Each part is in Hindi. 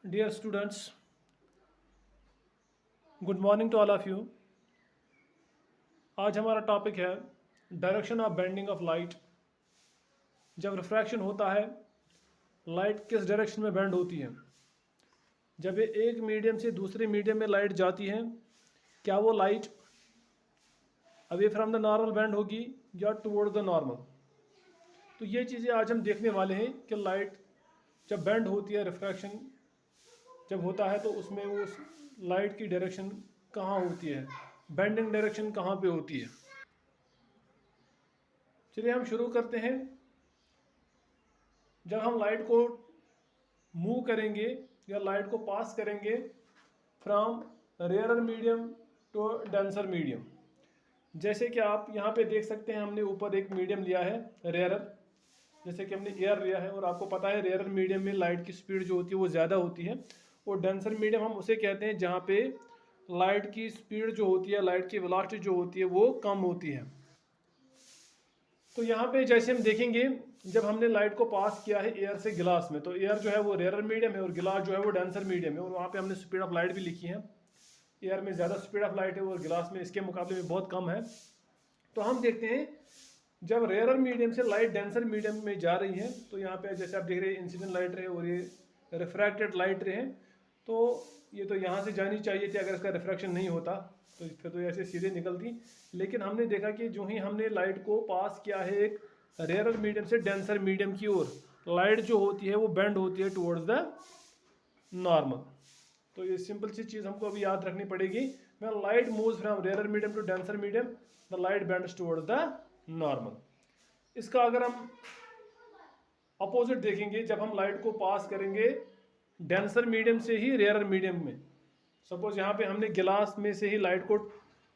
Dear students, good morning to all of you. आज हमारा टॉपिक है direction of bending of light. जब रिफ्रैक्शन होता है, लाइट किस डायरेक्शन में बेंड होती है। जब ये एक मीडियम से दूसरे मीडियम में लाइट जाती है, क्या वो light away from the normal bend होगी या टुवर्ड द नॉर्मल। तो ये चीज़ें आज हम देखने वाले हैं कि लाइट जब बेंड होती है, रिफ्रैक्शन जब होता है, तो उसमें वो लाइट की डायरेक्शन कहाँ होती है, बेंडिंग डायरेक्शन कहाँ पे होती है। चलिए हम शुरू करते हैं। जब हम लाइट को मूव करेंगे या लाइट को पास करेंगे from rarer medium to denser medium, जैसे कि आप यहाँ पे देख सकते हैं, हमने ऊपर एक मीडियम लिया है रेयरर, जैसे कि हमने एयर लिया है, और आपको पता है रेयरर मीडियम में लाइट की स्पीड जो होती है वो ज़्यादा होती है, और डेंसर मीडियम हम उसे कहते हैं जहाँ पे लाइट की स्पीड जो होती है, लाइट की वेलोसिटी जो होती है वो कम होती है। तो यहाँ पे जैसे हम देखेंगे, जब हमने लाइट को पास किया है एयर से गिलास में, तो एयर जो है वो रेयरर मीडियम है और गिलास जो है वो डेंसर मीडियम है, और वहाँ पे हमने स्पीड ऑफ लाइट भी लिखी है। एयर में ज़्यादा स्पीड ऑफ लाइट है और गिलास में इसके मुकाबले में बहुत कम है। तो हम देखते हैं जब रेयरर मीडियम से लाइट डेंसर मीडियम में जा रही है, तो यहाँ पे जैसे आप देख रहे हैं इंसिडेंट लाइट रहे और ये रिफ्रैक्टेड लाइट रहे, तो ये तो यहाँ से जानी चाहिए थी। अगर इसका रिफ्रैक्शन नहीं होता तो फिर तो ऐसे सीधे निकलती, लेकिन हमने देखा कि जो ही हमने लाइट को पास किया है एक रेयरर मीडियम से डेंसर मीडियम की ओर, लाइट जो होती है वो बेंड होती है टुवर्ड्स द नॉर्मल। तो ये सिंपल सी चीज़ हमको अभी याद रखनी पड़ेगी। When light moves from rarer medium to denser medium, the light bends towards the normal. इसका अगर हम अपोजिट देखेंगे, जब हम लाइट को पास करेंगे डेंसर मीडियम से ही रेयरर मीडियम में, सपोज यहाँ पे हमने गिलास में से ही लाइट को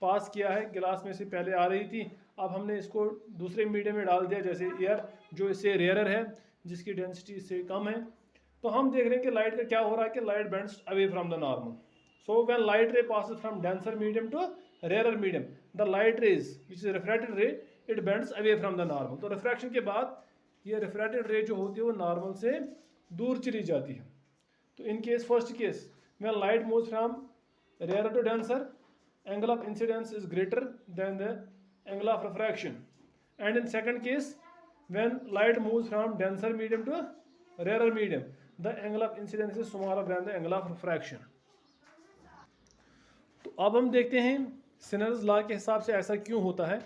पास किया है, गिलास में से पहले आ रही थी, अब हमने इसको दूसरे मीडियम में डाल दिया जैसे एयर, जो इससे रेयरर है, जिसकी डेंसिटी इससे कम है, तो हम देख रहे हैं कि लाइट का क्या हो रहा है कि light bends away from the normal. So when light ray passes from denser medium to rarer medium, the light rays which is refracted ray, it bends away from the normal. तो रिफ्रैक्शन के बाद ये रिफ्रैक्टेड रे जो होती है वो नॉर्मल से दूर चली जाती है। तो in case first case, when light moves from rarer to denser, angle of incidence is greater than the angle of refraction. And in second case, when light moves from denser medium to rarer medium, the angle of incidence is smaller than the angle of refraction. तो अब हम देखते हैं सिनर्स लॉ के हिसाब से ऐसा क्यों होता है।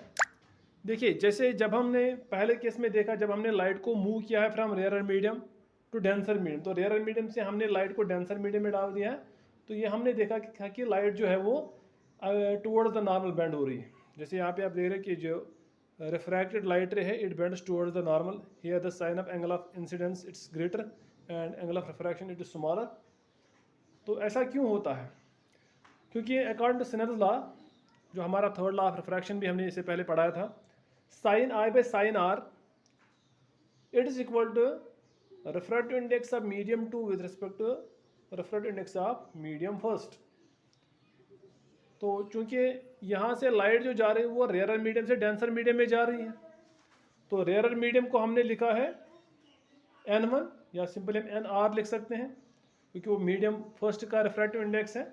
देखिए, जैसे जब हमने पहले केस में देखा, जब हमने लाइट को मूव किया है from rarer medium to denser medium, तो रेयरर मीडियम से हमने लाइट को डेंसर मीडियम में डाल दिया है, तो ये हमने देखा कि लाइट जो है वो टुवर्ड्स द नॉर्मल बेंड हो रही है। जैसे यहाँ पे आप देख रहे हैं कि जो रिफ्रैक्टेड लाइट रे है, it bends towards the normal, here the sine of angle of incidence it's greater and angle of refraction it is smaller. तो ऐसा क्यों होता है? क्योंकि अकॉर्डिंग टू सिनर्स लॉ, जो हमारा थर्ड लॉ ऑफ रिफ्रैक्शन भी हमने इससे पहले पढ़ाया था, sine I by sine R it is equal to refractive index of medium 2 with respect to refractive index of medium first. तो चूंकि यहाँ से लाइट जो जा रही है वो रेयरर मीडियम से डेंसर मीडियम में जा रही है, तो रेयरर मीडियम को हमने लिखा है n1, या सिंपल हम nr लिख सकते हैं क्योंकि वो मीडियम फर्स्ट का रिफ्रैक्टिव इंडेक्स है।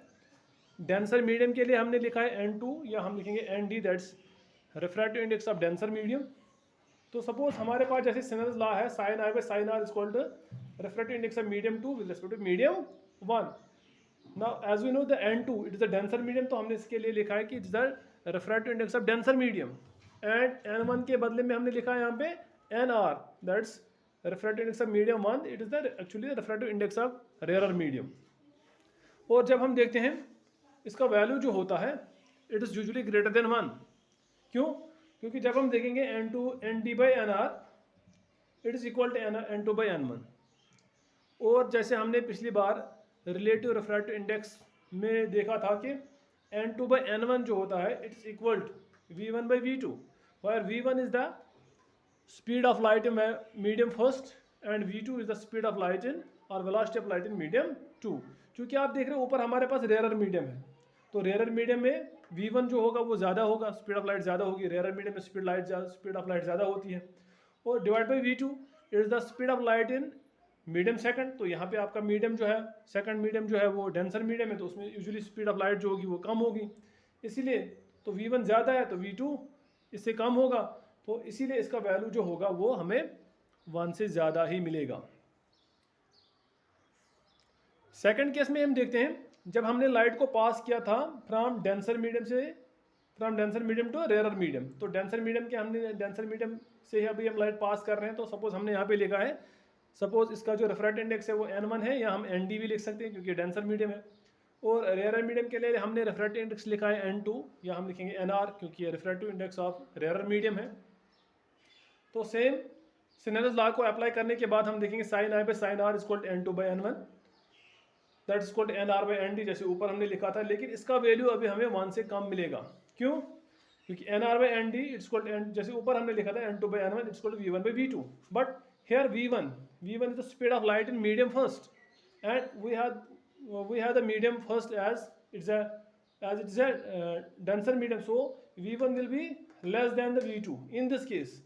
डेंसर मीडियम के लिए हमने लिखा है n2, या हम लिखेंगे nd, that's refractive index of denser medium. तो सपोज हमारे पास जैसे सिनर्स लॉ है, sine I by sine R equal to refractive index of medium 2 with respect to medium 1। Now as we know the n2 it is the denser medium, तो हमने इसके लिए लिखा है कि it is the refractive index of denser medium, and n1 के बदले में हमने लिखा है यहाँ पे nr, that's refractive index of medium 1, it is the actually the refractive index of rarer medium. और जब हम देखते हैं इसका वैल्यू जो होता है, it is usually greater than 1। क्यों? क्योंकि जब हम देखेंगे n2 nd by nr it is equal to n2 by n1। और जैसे हमने पिछली बार रिलेटिव रिफ्रैक्टिव इंडेक्स में देखा था कि n2 बाई n1 जो होता है it is equal to v1 by v2, where v1 is the speed of light in medium first and v2 is the speed of light in और velocity of light in medium 2। क्योंकि आप देख रहे हो ऊपर हमारे पास रेयरर मीडियम है, तो रेयरर मीडियम में v1 जो होगा वो ज़्यादा होगा, स्पीड ऑफ लाइट ज़्यादा होगी, रेयरर मीडियम में स्पीड ऑफ लाइट ज़्यादा होती है, और divide by v2 it is the speed of light in medium second, तो यहाँ पे आपका मीडियम जो है, सेकंड मीडियम जो है वो डेंसर मीडियम है, तो उसमें यूजुअली स्पीड ऑफ लाइट जो होगी वो कम होगी, इसीलिए तो V1 ज़्यादा है तो V2 इससे कम होगा, तो इसीलिए इसका वैल्यू जो होगा वो हमें 1 से ज़्यादा ही मिलेगा। सेकंड केस में हम देखते हैं, जब हमने लाइट को पास किया था from denser medium to rare medium, तो डेंसर मीडियम के हमने डेंसर मीडियम से ही अभी हम लाइट पास कर रहे हैं, तो सपोज हमने यहाँ पे लिखा है, सपोज इसका जो रिफ्रैक्ट इंडेक्स है वो N1 है, या हम ND भी लिख सकते हैं क्योंकि डेंसर मीडियम है, और रेयर मीडियम के लिए हमने रिफ्रैक्टिव इंडेक्स लिखा है N2, या हम लिखेंगे NR क्योंकि ये refractive index of rare medium है। तो सेम सिनेरियोस लॉ को अप्लाई करने के बाद हम देखेंगे sine I by sine R equal to N2 by N1, that is equal to NR by ND, जैसे ऊपर हमने लिखा था, लेकिन इसका वैल्यू अभी हमें 1 से कम मिलेगा। क्यों? क्योंकि NR by ND it's equal to, जैसे ऊपर हमने लिखा था N2 by N1 it's equal to V1 by V2, but here V1 is the speed of light in medium first, and we have the medium first as it's a denser medium, so V1 will be less than the V2. In this case,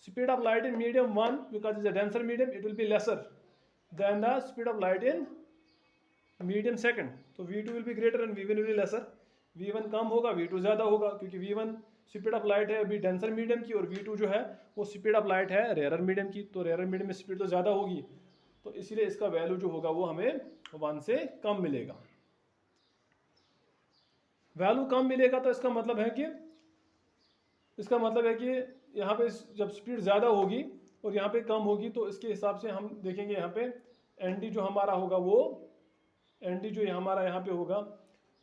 speed of light in medium 1, because it's a denser medium, it will be lesser than the speed of light in medium second, so V2 will be greater and V1 will be lesser। V1 कम होगा, V2 ज़्यादा होगा, क्योंकि V1 स्पीड ऑफ लाइट है अभी डेंसर मीडियम की, और V2 जो है वो स्पीड ऑफ लाइट है रेयर मीडियम की, तो रेयर मीडियम में स्पीड तो ज़्यादा होगी, तो इसीलिए इसका वैल्यू जो होगा वो हमें 1 से कम मिलेगा। वैल्यू कम मिलेगा तो इसका मतलब है कि यहाँ पे जब स्पीड ज़्यादा होगी और यहाँ पे कम होगी, तो इसके हिसाब से हम देखेंगे यहाँ पे ND जो हमारा होगा वो ND जो हमारा यहाँ पे होगा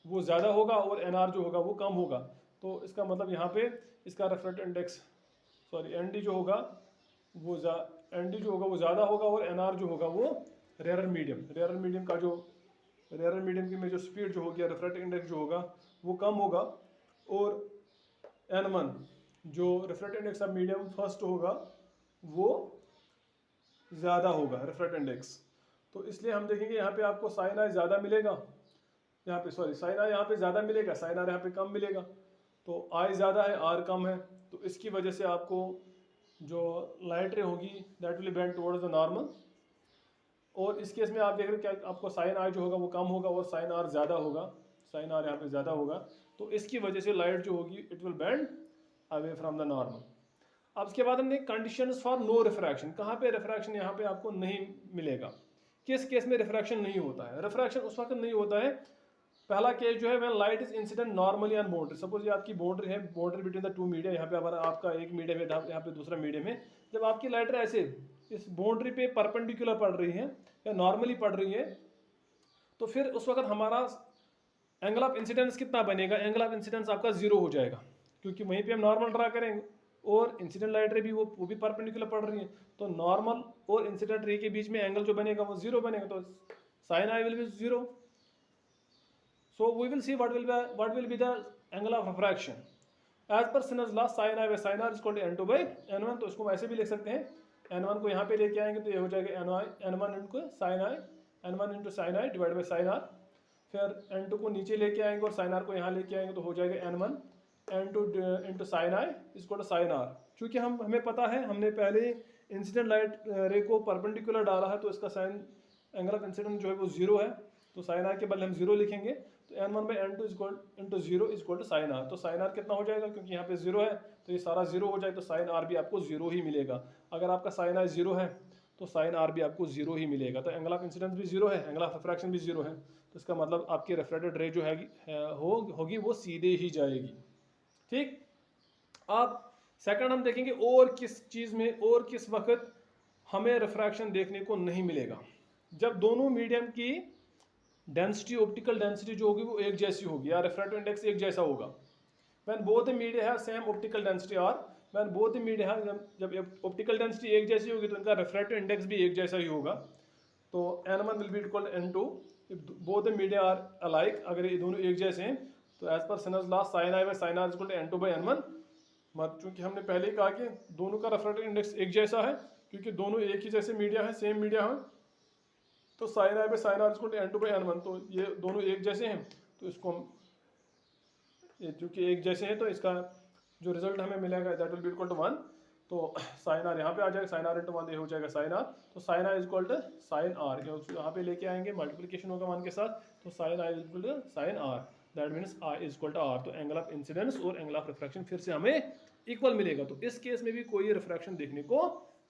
वो ज़्यादा होगा, और NR जो होगा वो कम होगा, तो इसका मतलब यहाँ पे इसका रिफ्रैक्टिव इंडेक्स ND जो होगा वो ज़्यादा होगा, और NR जो होगा वो रेयर मीडियम का जो रेयर मीडियम की में जो स्पीड जो होगी, रिफ्रैक्टिव इंडेक्स जो होगा वो कम होगा, और N1 जो refractive index of medium first होगा वो ज़्यादा होगा रिफ्रैक्टिव इंडेक्स। तो इसलिए हम देखेंगे यहाँ पे आपको साइन आई ज़्यादा मिलेगा, यहाँ पे साइन आई यहाँ पे ज़्यादा मिलेगा, साइन आर यहाँ पे कम मिलेगा, तो आई ज़्यादा है आर कम है, तो इसकी वजह से आपको जो लाइट रे होगी that will bend towards the normal, और इस केस में आप देख रहे हैं क्या आपको साइन आई जो होगा वो कम होगा और साइन आर ज़्यादा होगा, साइन आर यहाँ पे ज़्यादा होगा, तो इसकी वजह से लाइट जो होगी it will bend away from the normal. अब इसके बाद हमने कंडीशंस फॉर नो रिफ्रैक्शन, कहाँ पे रिफ्रैक्शन यहाँ पे आपको नहीं मिलेगा, किस केस में रिफ्रैक्शन नहीं होता है। रिफ्रैक्शन उस वक्त नहीं होता है, पहला केस जो है when light is incident normally on boundary, suppose ये आपकी बाउंड्री है, boundary between the two medium, यहाँ पे हमारा आपका एक मीडियम है, यहाँ पे दूसरा मीडियम है, जब आपकी लाइट ऐसे इस बाउंड्री पे परपेंडिकुलर पड़ रही है या नॉर्मली पड़ रही है, तो फिर उस वक्त हमारा एंगल ऑफ इंसिडेंस कितना बनेगा, एंगल ऑफ इंसिडेंस आपका 0 हो जाएगा, क्योंकि वहीं पे हम नॉर्मल ड्रा करेंगे और इंसिडेंट लाइट रे भी वो भी परपेंडिकुलर पड़ रही है, तो नॉर्मल और इंसिडेंट रे के बीच में एंगल जो बनेगा वो 0 बनेगा, तो sine I will be 0। So we will see what will be the angle of refraction as per Snell's law, sin I by sin r is equal to N2 by N1, तो इसको वैसे भी लिख सकते हैं, N1 को यहाँ पे लेके आएंगे तो ये हो जाएगा N1 into sine I, N1 into sine I divide by sine R, फिर N2 को नीचे लेके आएंगे और साइन आर को यहाँ लेके आएंगे तो हो जाएगा N1 N2 into sine I is equal to sine R. चूँकि हमें पता है हमने पहले इंसिडेंट लाइट रे को परपेंडिकुलर डाला है, तो इसका साइन एंगल ऑफ इंसिडेंट जो है वो 0 है, तो साइन आर के बदले हम 0 लिखेंगे, तो N1 by N2 into 0 is equal to sine R, तो साइन आर कितना हो जाएगा, क्योंकि यहाँ पे 0 है तो ये सारा 0 हो जाए, तो साइन आर भी आपको 0 ही मिलेगा। अगर आपका साइन आर 0 है तो साइन आर भी आपको 0 ही मिलेगा, तो एंगल ऑफ इंसिडेंस भी 0 है, एंगल ऑफ रिफ्रैक्शन भी 0 है, तो इसका मतलब आपकी रिफ्लेक्टेड रे जो होगी वो सीधे ही जाएगी। ठीक, अब सेकंड हम देखेंगे और किस चीज़ में और किस वक्त हमें रिफ्रैक्शन देखने को नहीं मिलेगा, जब दोनों मीडियम की डेंसिटी, ऑप्टिकल डेंसिटी जो होगी वो एक जैसी होगी, या रिफ्रैक्टिव इंडेक्स एक जैसा होगा। व्हेन बोथ द मीडिया है सेम ऑप्टिकल डेंसिटी, और व्हेन बोथ द मीडिया है, जब ऑप्टिकल डेंसिटी एक जैसी होगी तो इनका रिफ्रैक्टिव इंडेक्स भी एक जैसा ही होगा, तो N1 will be equal to N2 if both the media are alike, अगर ये दोनों एक जैसे हैं तो as per Snell's law sine I by sine R is equal to N2 by N1, चूँकि हमने पहले ही कहा कि दोनों का रिफ्रैक्टिव इंडेक्स एक जैसा है, क्योंकि दोनों एक ही जैसे मीडिया है, सेम मीडिया है, तो sine I by sine R equal to N2 by N1, तो ये दोनों एक जैसे हैं, तो इसको हम ये चूँकि एक जैसे हैं तो इसका जो रिजल्ट हमें मिलेगा that will be equal to 1। तो साइन आर यहाँ पे आ जाएगा, साइन आर इंटू 1 हो जाएगा साइन आर। तो sine R is equal to sine R, यहाँ पे लेके आएंगे, मल्टीप्लिकेशन होगा 1 के साथ, तो sine R is equal to sine R, that means I is equal to R. तो एंगल ऑफ इंसिडेंस और एंगल ऑफ रिफ्रैक्शन फिर से हमें इक्वल मिलेगा। तो इस केस में भी कोई रिफ्रैक्शन देखने को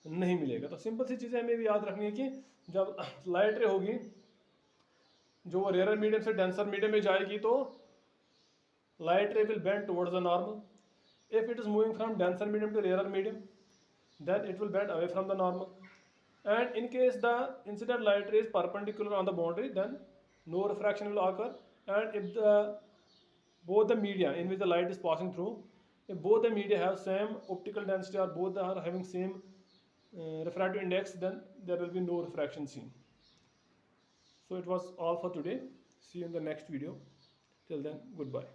नहीं मिलेगा। तो सिंपल सी चीज़ें हमें भी याद रखनी है कि जब लाइट रे होगी जो रेयर मीडियम से डेंसर मीडियम में जाएगी तो light ray will bend towards the normal. If it is moving from denser medium to rarer medium, then it will bend away from the normal. And in case the incident light ray is perpendicular on the boundary, then no refraction will occur. And if both the media in which the light is passing through, if both the media have same optical density or both are having same refractive index, then there will be no refraction seen. So it was all for today. See you in the next video. Till then, goodbye.